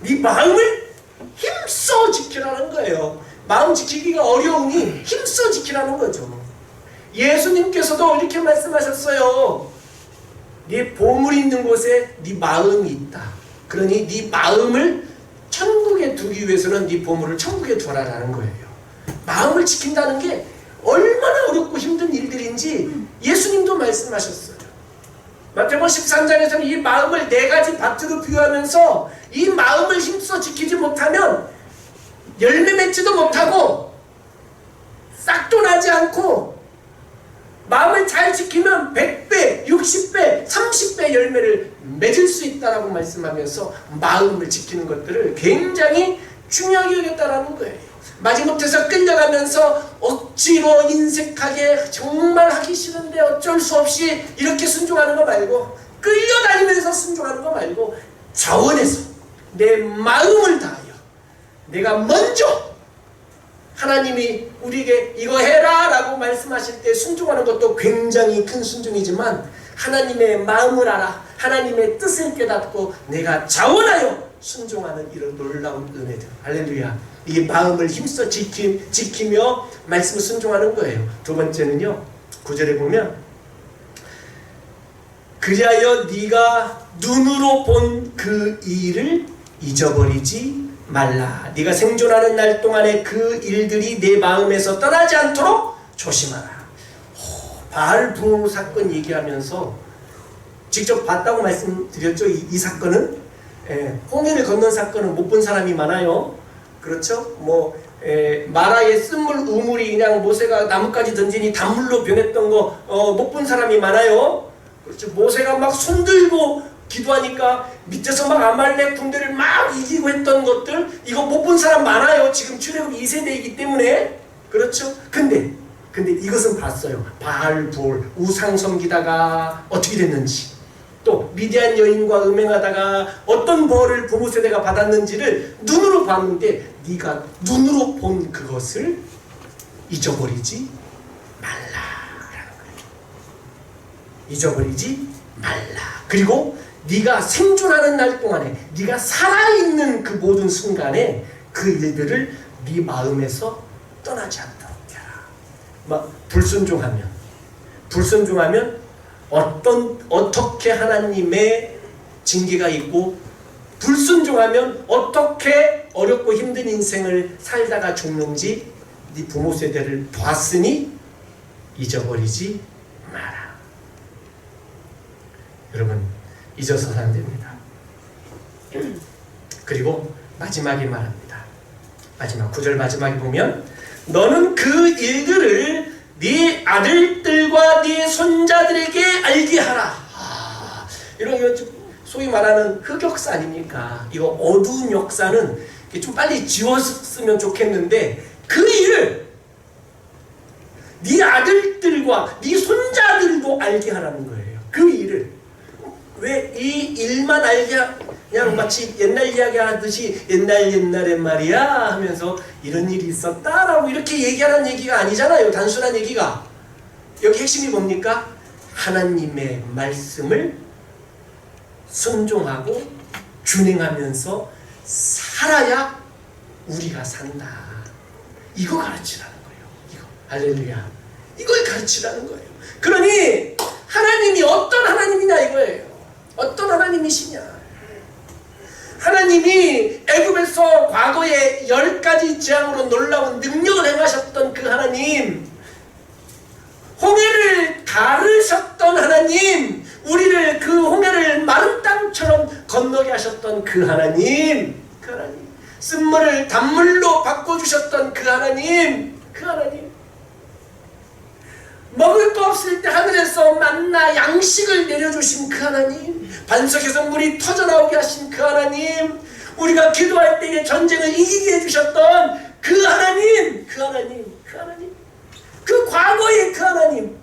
네 마음을 힘써 지키라는 거예요. 마음 지키기가 어려우니 힘써 지키라는 거죠. 예수님께서도 이렇게 말씀하셨어요. 네 보물 있는 곳에 네 마음이 있다. 그러니 네 마음을 천국에 두기 위해서는 네 보물을 천국에 두라라는 거예요. 마음을 지킨다는 게 얼마나 어렵고 힘든 일들인지 예수님도 말씀하셨어요. 마태복음 13장에서는 이 마음을 4가지 밭으로 비유하면서 이 마음을 힘써 지키지 못하면 열매 맺지도 못하고 싹도 나지 않고 마음을 잘 지키면 100배, 60배, 30배 열매를 맺을 수 있다라고 말씀하면서 마음을 지키는 것들을 굉장히 중요하게 여겼다라는 거예요. 마지못해서 끌려가면서 억지로 인색하게 정말 하기 싫은데 어쩔 수 없이 이렇게 순종하는 거 말고 끌려다니면서 순종하는 거 말고 자원해서 내 마음을 다하여 내가 먼저 하나님이 우리에게 이거 해라 라고 말씀하실 때 순종하는 것도 굉장히 큰 순종이지만 하나님의 마음을 알아 하나님의 뜻을 깨닫고 내가 자원하여 순종하는 이런 놀라운 은혜들. 할렐루야. 이 마음을 힘써 지키며 말씀을 순종하는 거예요. 두 번째는요. 9절에 보면 그리하여 네가 눈으로 본 그 일을 잊어버리지 말라. 네가 생존하는 날 동안에 그 일들이 내 마음에서 떠나지 않도록 조심하라. 바알부르 사건 얘기하면서 직접 봤다고 말씀드렸죠. 이 사건은 홍해를 건넌 사건은 못 본 사람이 많아요. 그렇죠? 마라의 쓴물 우물이 그냥 모세가 나뭇가지 던지니 단물로 변했던 거 못 본 사람이 많아요. 그렇죠? 모세가 막 손들고 기도하니까 밑에서 막 아말렉 군대를 막 이기고 했던 것들 이거 못 본 사람 많아요. 지금 출애굽 2세대이기 때문에. 그렇죠? 근데 이것은 봤어요. 바알볼 우상 섬기다가 어떻게 됐는지, 또 미디안 여인과 음행하다가 어떤 벌을 부모 세대가 받았는지를 눈으로 봤는데 네가 눈으로 본 그것을 잊어버리지 말라라는 거예요. 잊어버리지 말라. 그리고 네가 생존하는 날 동안에 네가 살아있는 그 모든 순간에 그 일들을 네 마음에서 떠나지 않도록 해라. 불순종하면 어떻게 하나님의 징계가 있고 불순종하면 어떻게 어렵고 힘든 인생을 살다가 죽는지 네 부모 세대를 봤으니 잊어버리지 마라. 여러분 잊어서는 안 됩니다. 그리고 마지막에 말합니다. 마지막 9절 마지막에 보면 너는 그 일들을 네 아들들과 네 손자들에게 알게 하라. 이런 소위 말하는 흑역사 아닙니까? 이거 어두운 역사는 좀 빨리 지웠으면 좋겠는데 그 일을 네 아들들과 네 손자들도 알게 하라는 거예요. 그 일을. 왜 이 일만 알게 그냥 마치 옛날 이야기 하듯이 옛날에 말이야 하면서 이런 일이 있었다라고 이렇게 얘기하는 얘기가 아니잖아요. 단순한 얘기가. 여기 핵심이 뭡니까? 하나님의 말씀을 순종하고 준행하면서 살아야 우리가 산다. 이거 가르치라는 거예요. 이거. 할렐루야. 이걸 가르치라는 거예요. 그러니 하나님이 어떤 하나님이냐 이거예요. 어떤 하나님이시냐. 하나님이 애굽에서 과거에 10가지 재앙으로 놀라운 능력을 행하셨던 그 하나님, 홍해를 가르셨던 하나님, 우리를 그 홍해를 마른 땅처럼 건너게 하셨던 그 하나님, 쓴물을 단물로 바꿔주셨던 그 하나님, 그 하나님, 먹을 거 없을 때 하늘에서 만나 양식을 내려주신 그 하나님, 반석에서 물이 터져나오게 하신 그 하나님, 우리가 기도할 때에 전쟁을 이기게 해주셨던 그 하나님, 그 하나님, 그 하나님, 그 과거의 그 하나님,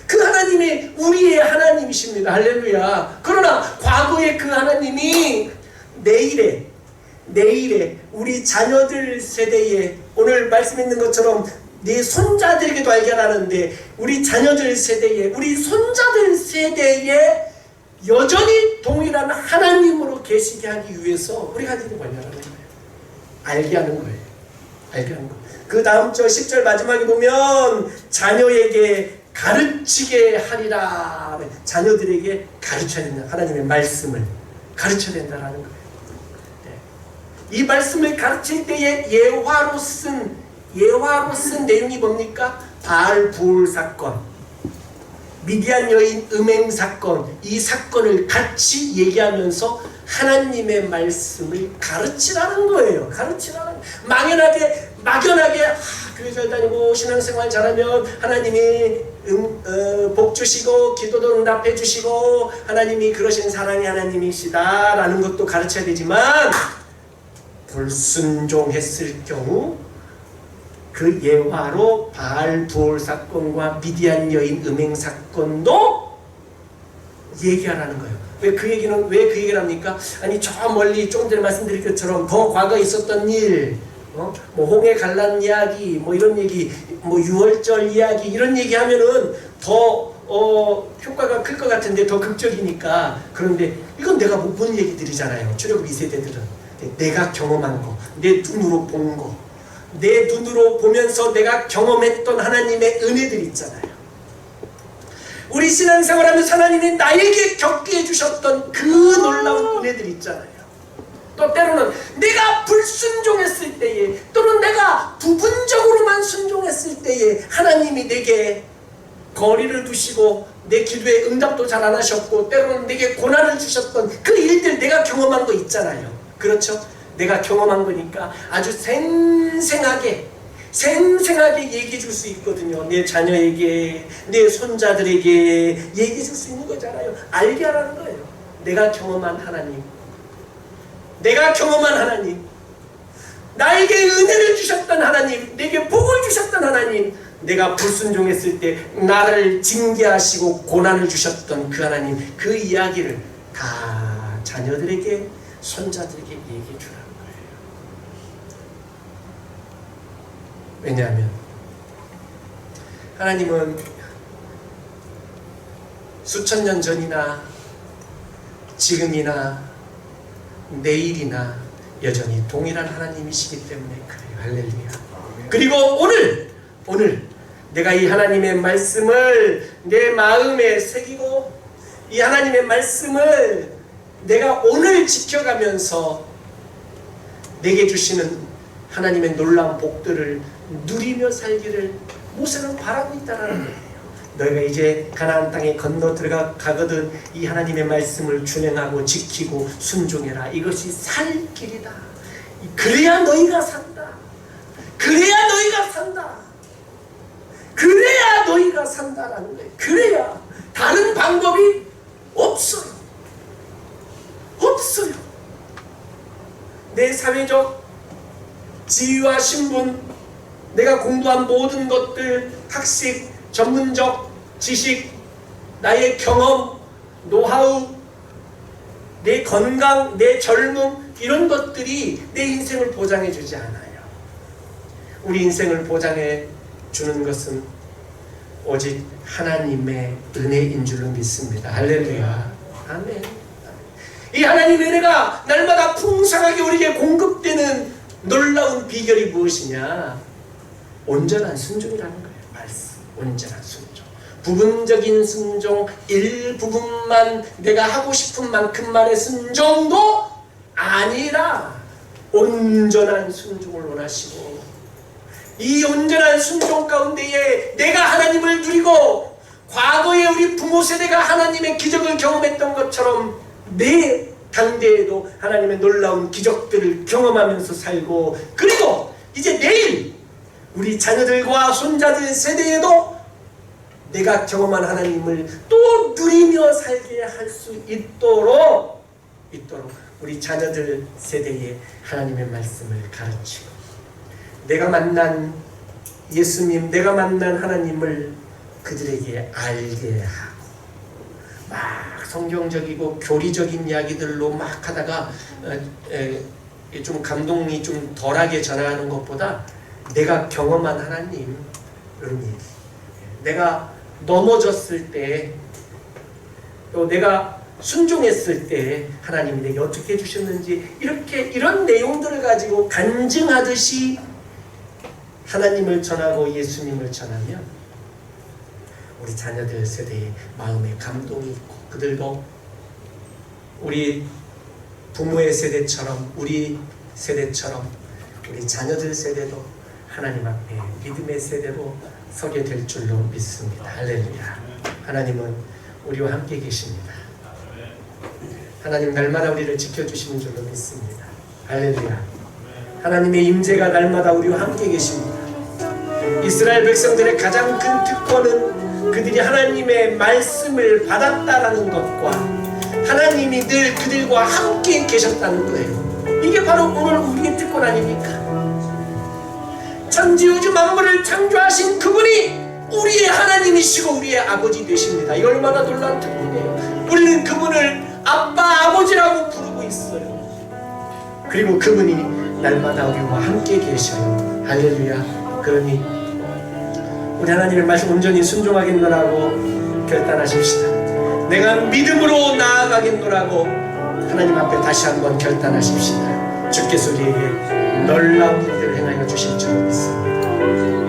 그 하나님이 우리의 하나님이십니다. 할렐루야. 그러나 과거의 그 하나님이 내일에 우리 자녀들 세대에, 오늘 말씀 있는 것처럼 네 손자들에게도 알게 하는데, 우리 자녀들 세대에, 우리 손자들 세대에 여전히 동일한 하나님으로 계시게 하기 위해서 우리가 하나님을 관여하는 거예요. 알게 하는 거예요. 알게 하는 거예요. 그 다음 절 10절 마지막에 보면 자녀에게 가르치게 하리라. 자녀들에게 가르쳐야 된다. 하나님의 말씀을 가르쳐야 된다라는 거예요. 네. 이 말씀을 가르칠 때에 예화로 쓴 내용이 뭡니까? 바알 부올 사건, 미디안 여인 음행 사건, 이 사건을 같이 얘기하면서 하나님의 말씀을 가르치라는 거예요. 가르치라는, 막연하게 교회 잘 다니고 신앙생활 잘하면 하나님이 복 주시고 기도도 응답해 주시고 하나님이 그러신 사랑의 하나님이시다 라는 것도 가르쳐야 되지만, 불순종했을 경우 그 예화로 바알 부올 사건과 미디안 여인 음행 사건도 얘기하라는 거예요. 왜 그 얘기를 합니까? 아니, 저 멀리 조금 전에 말씀드린 것처럼 더 과거에 있었던 일, 뭐 홍해 갈란 이야기, 뭐 이런 얘기, 뭐 유월절 이야기, 이런 얘기 하면은 더 효과가 클 것 같은데, 더 극적이니까. 그런데 이건 내가 못 본 얘기들이잖아요. 출애굽 2세대들은 내가 경험한 거, 내 눈으로 본 거, 내 눈으로 보면서 내가 경험했던 하나님의 은혜들 있잖아요. 우리 신앙생활하면서 하나님이 나에게 겪게 해주셨던 그 놀라운 은혜들 있잖아요. 또 때로는 내가 불순종했을 때에, 또는 내가 부분적으로만 순종했을 때에 하나님이 내게 거리를 두시고 내 기도에 응답도 잘 안 하셨고, 때로는 내게 고난을 주셨던 그 일들, 내가 경험한 거 있잖아요. 그렇죠? 내가 경험한 거니까 아주 생생하게 얘기해 줄 수 있거든요. 내 자녀에게, 내 손자들에게 얘기해 줄 수 있는 거잖아요. 알게 하라는 거예요. 내가 경험한 하나님, 나에게 은혜를 주셨던 하나님, 내게 복을 주셨던 하나님, 내가 불순종했을 때 나를 징계하시고 고난을 주셨던 그 하나님, 그 이야기를 다 자녀들에게, 손자들에게 얘기해 주라는 거예요. 왜냐하면 하나님은 수천 년 전이나 지금이나 내일이나 여전히 동일한 하나님이시기 때문에 그래요. 할렐루야. 그리고 오늘 내가 이 하나님의 말씀을 내 마음에 새기고, 이 하나님의 말씀을 내가 오늘 지켜가면서 내게 주시는 하나님의 놀라운 복들을 누리며 살기를 모세는 바라고 있다는 거예요. 너희가 이제 가나안 땅에 건너 들어가거든 이 하나님의 말씀을 준행하고 지키고 순종해라. 이것이 살 길이다. 그래야 너희가 산다. 그래야 너희가 산다라는 거예요. 그래야. 다른 방법이 없어요. 내 사회적 지위와 신분, 내가 공부한 모든 것들, 학식, 전문적 지식, 나의 경험, 노하우, 내 건강, 내 젊음, 이런 것들이 내 인생을 보장해 주지 않아요. 우리 인생을 보장해 주는 것은 오직 하나님의 은혜인 줄로 믿습니다. 할렐루야. 아멘. 이 하나님의 은혜가 날마다 풍성하게 우리에게 공급되는 놀라운 비결이 무엇이냐? 온전한 순종이라는 거예요. 말씀, 온전한 순종. 부분적인 순종, 일부분만 내가 하고 싶은 만큼만의 순종도 아니라 온전한 순종을 원하시고, 이 온전한 순종 가운데에 내가 하나님을 누리고, 과거에 우리 부모 세대가 하나님의 기적을 경험했던 것처럼 내 당대에도 하나님의 놀라운 기적들을 경험하면서 살고, 그리고 이제 내일 우리 자녀들과 손자들 세대에도 내가 경험한 하나님을 또 누리며 살게 할 수 있도록 우리 자녀들 세대에 하나님의 말씀을 가르치고, 내가 만난 예수님, 내가 만난 하나님을 그들에게 알게 하고, 막 성경적이고 교리적인 이야기들로 막 하다가 좀 감동이 좀 덜하게 전하는 것보다 내가 경험한 하나님, 이런 얘기, 내가 넘어졌을 때, 또 내가 순종했을 때 하나님이 내게 어떻게 해주셨는지, 이런 내용들을 가지고 간증하듯이 하나님을 전하고 예수님을 전하면 우리 자녀들 세대의 마음에 감동이 있고, 그들도 우리 부모의 세대처럼, 우리 세대처럼 우리 자녀들 세대도 하나님 앞에 믿음의 세대로 서게 될 줄로 믿습니다. 할렐루야. 하나님은 우리와 함께 계십니다. 하나님 날마다 우리를 지켜주시는 줄로 믿습니다. 할렐루야. 하나님의 임재가 날마다 우리와 함께 계십니다. 이스라엘 백성들의 가장 큰 특권은 그들이 하나님의 말씀을 받았다라는 것과 하나님이 늘 그들과 함께 계셨다는 거예요. 이게 바로 오늘 우리의 특권 아닙니까? 천지우주 만물을 창조하신 그분이 우리의 하나님이시고 우리의 아버지 되십니다. 이 얼마나 놀라운 특권이에요. 우리는 그분을 아빠, 아버지라고 부르고 있어요. 그리고 그분이 날마다 우리와 함께 계셔요. 할렐루야. 그러니 우리 하나님의 말씀 온전히 순종하겠노라고 결단하십시다. 내가 믿음으로 나아가겠노라고 하나님 앞에 다시 한번 결단하십시다. 주께서 우리에게 놀라운 일들을 행하여 주실 줄 믿습니다.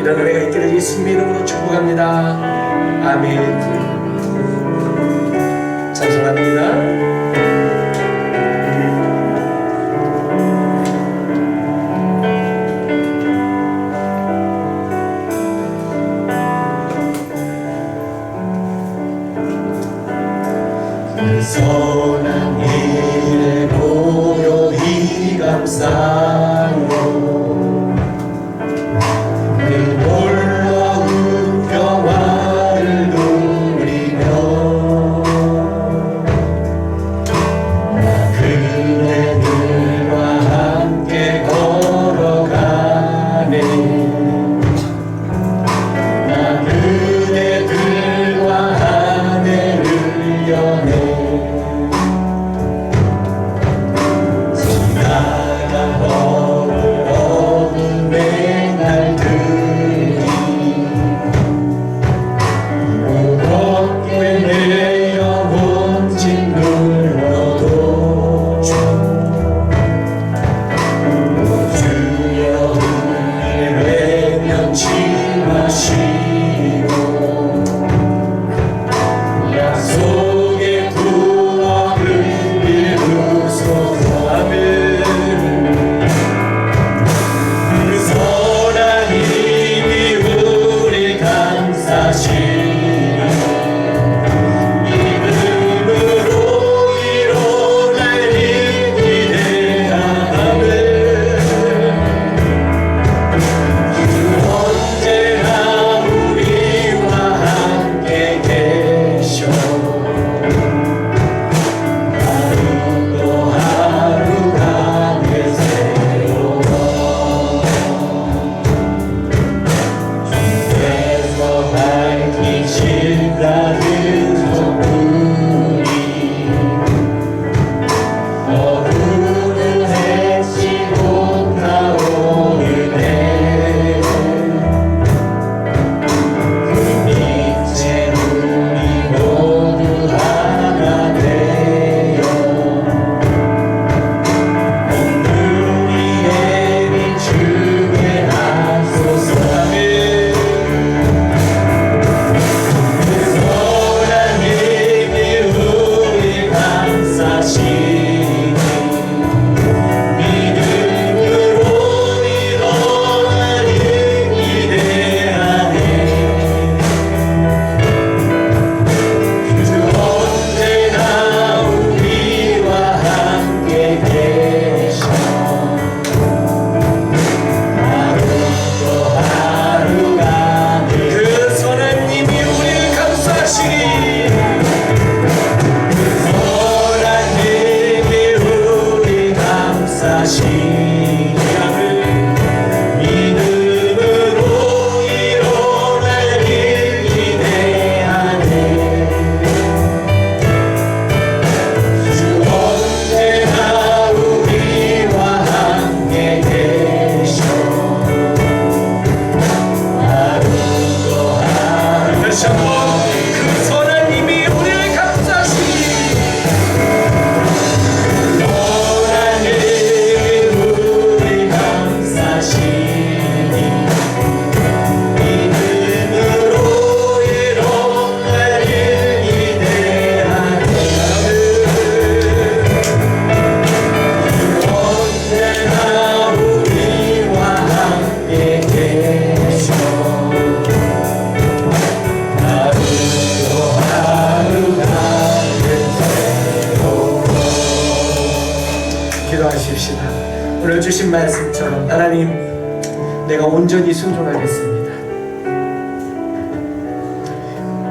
이런 은혜가 있기를 예수님의 이름으로 축복합니다. 아멘. 찬송합니다. 선한 일에 고요히 감사로 그 놀라운 평화를 누리며 기도하십시다. 오늘 주신 말씀처럼 하나님, 내가 온전히 순종하겠습니다.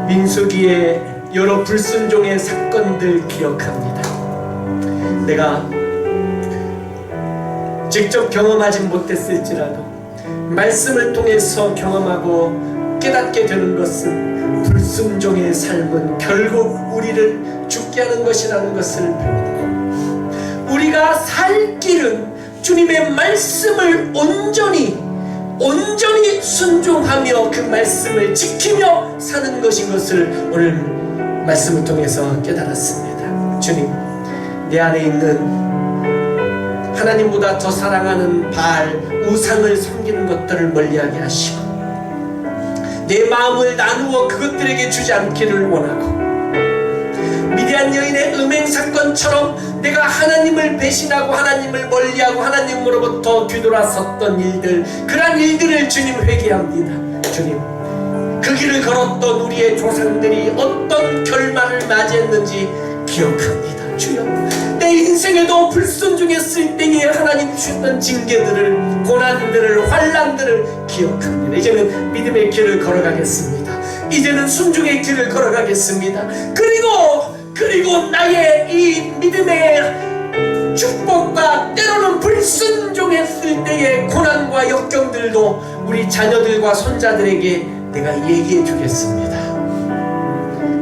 민수기의 여러 불순종의 사건들 기억합니다. 내가 직접 경험하진 못했을지라도 말씀을 통해서 경험하고 깨닫게 되는 것은 불순종의 삶은 결국 우리를 죽게 하는 것이라는 것을 배우고, 우리가 살 길은 주님의 말씀을 온전히 순종하며 그 말씀을 지키며 사는 것인 것을 오늘 말씀을 통해서 깨달았습니다. 주님, 내 안에 있는 하나님보다 더 사랑하는 바알, 우상을 섬기는 것들을 멀리하게 하시고, 내 마음을 나누어 그것들에게 주지 않기를 원하고, 미디안 여인의 음행 사건처럼 내가 하나님을 배신하고 하나님을 멀리하고 하나님으로부터 뒤돌아섰던 일들, 그러한 일들을 주님 회개합니다. 주님, 그 길을 걸었던 우리의 조상들이 어떤 결말을 맞이했는지 기억합니다. 주여, 내 인생에도 불순종했을 때에 하나님 주셨던 징계들을, 고난들을, 환난들을 기억합니다. 이제는 믿음의 길을 걸어가겠습니다. 이제는 순종의 길을 걸어가겠습니다. 그리고 나의 이 믿음의 축복과 때로는 불순종했을 때의 고난과 역경들도 우리 자녀들과 손자들에게 내가 얘기해 주겠습니다.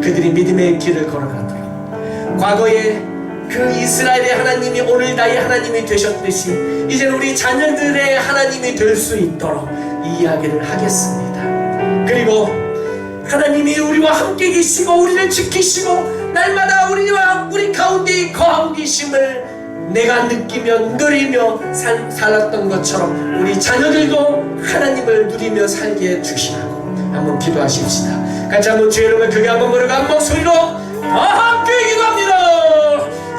그들이 믿음의 길을 걸어가도록, 과거에 그 이스라엘의 하나님이 오늘 나의 하나님이 되셨듯이 이제는 우리 자녀들의 하나님이 될 수 있도록 이 이야기를 하겠습니다. 그리고 하나님이 우리와 함께 계시고 우리를 지키시고 날마다 우리 가운데 거하고 계심을 내가 느끼며 누리며 살았던 것처럼 우리 자녀들도 하나님을 누리며 살게 해주시라고 한번 기도하십시다. 같이 한번 주의 이름을 크게 한번 부르고 한 목소리로 다 함께 기도합니다.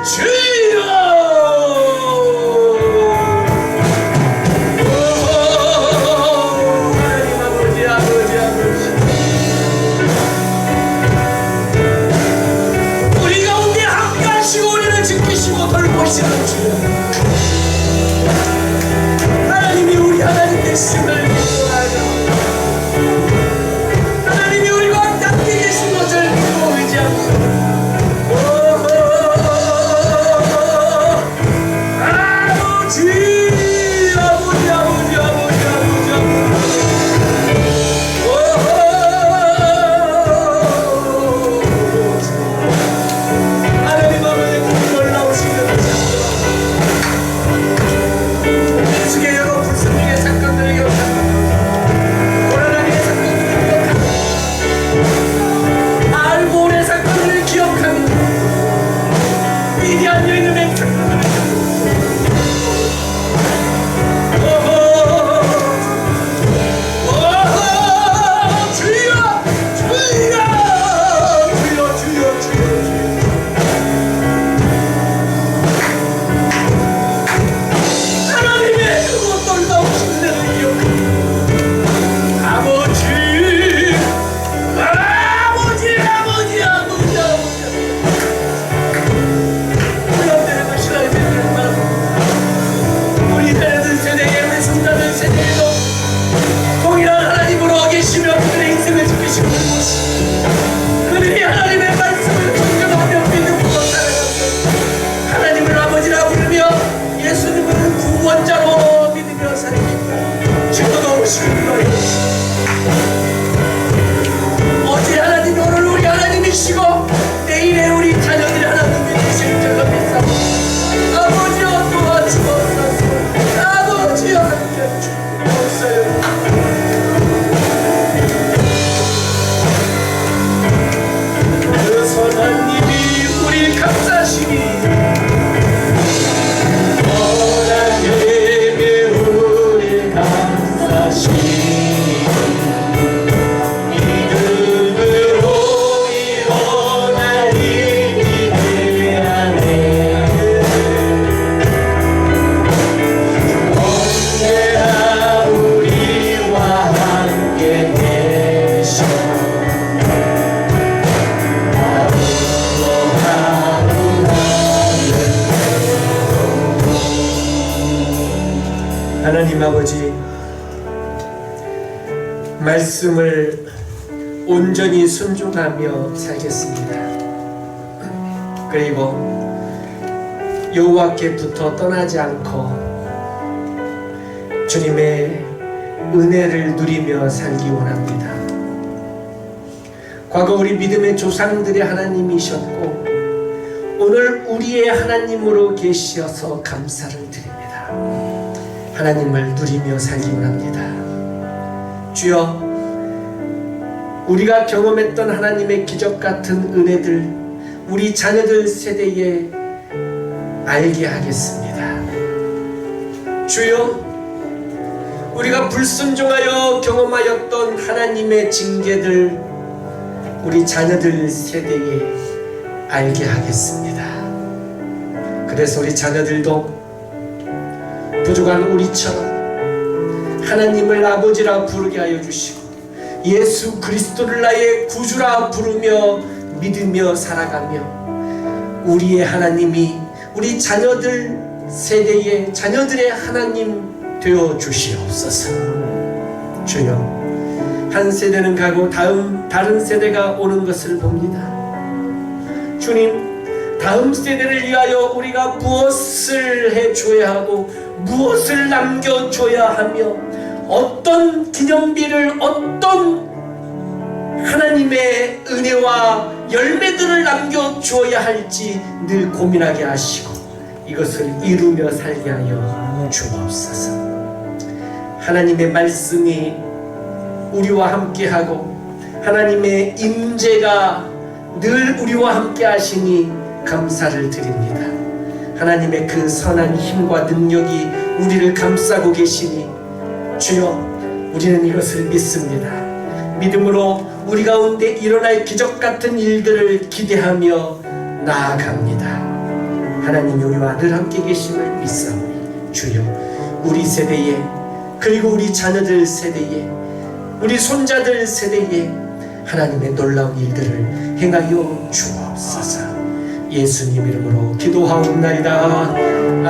주여! 하나님이 우리 하나님 되심을 기도하여 하나님이 우리와 함께 계신 것을 믿고 의지합니다. 아버지여 도와주옵소서. 아버지여 함께 해주옵소서. 하나님 아버지, 말씀을 온전히 순종하며 살겠습니다. 그리고 여호와께 붙어 떠나지 않고 주님의 은혜를 누리며 살기 원합니다. 과거 우리 믿음의 조상들의 하나님이셨고 오늘 우리의 하나님으로 계시어서 감사를 드립니다. 하나님을 누리며 살기 원합니다. 주여, 우리가 경험했던 하나님의 기적같은 은혜들 우리 자녀들 세대에 알게 하겠습니다. 주여, 우리가 불순종하여 경험하였던 하나님의 징계들 우리 자녀들 세대에 알게 하겠습니다. 그래서 우리 자녀들도 부족한 우리처럼 하나님을 아버지라 부르게 하여 주시고 예수 그리스도를 나의 구주라 부르며 믿으며 살아가며 우리의 하나님이 우리 자녀들 세대의 자녀들의 하나님 되어 주시옵소서. 주여, 한 세대는 가고 다른 세대가 오는 것을 봅니다. 주님, 다음 세대를 위하여 우리가 무엇을 해줘야 하고 무엇을 남겨줘야 하며 어떤 기념비를 어떤 하나님의 은혜와 열매들을 남겨줘야 할지 늘 고민하게 하시고 이것을 이루며 살게 하여 주옵소서. 하나님의 말씀이 우리와 함께하고 하나님의 임재가 늘 우리와 함께 하시니 감사를 드립니다. 하나님의 그 선한 힘과 능력이 우리를 감싸고 계시니 주여, 우리는 이것을 믿습니다. 믿음으로 우리 가운데 일어날 기적같은 일들을 기대하며 나아갑니다. 하나님이 우리와 늘 함께 계심을 믿사오니 주여, 우리 세대에 그리고 우리 자녀들 세대에 우리 손자들 세대에 하나님의 놀라운 일들을 행하여 주옵소서. 예수님 이름으로 기도하옵나이다. 아멘.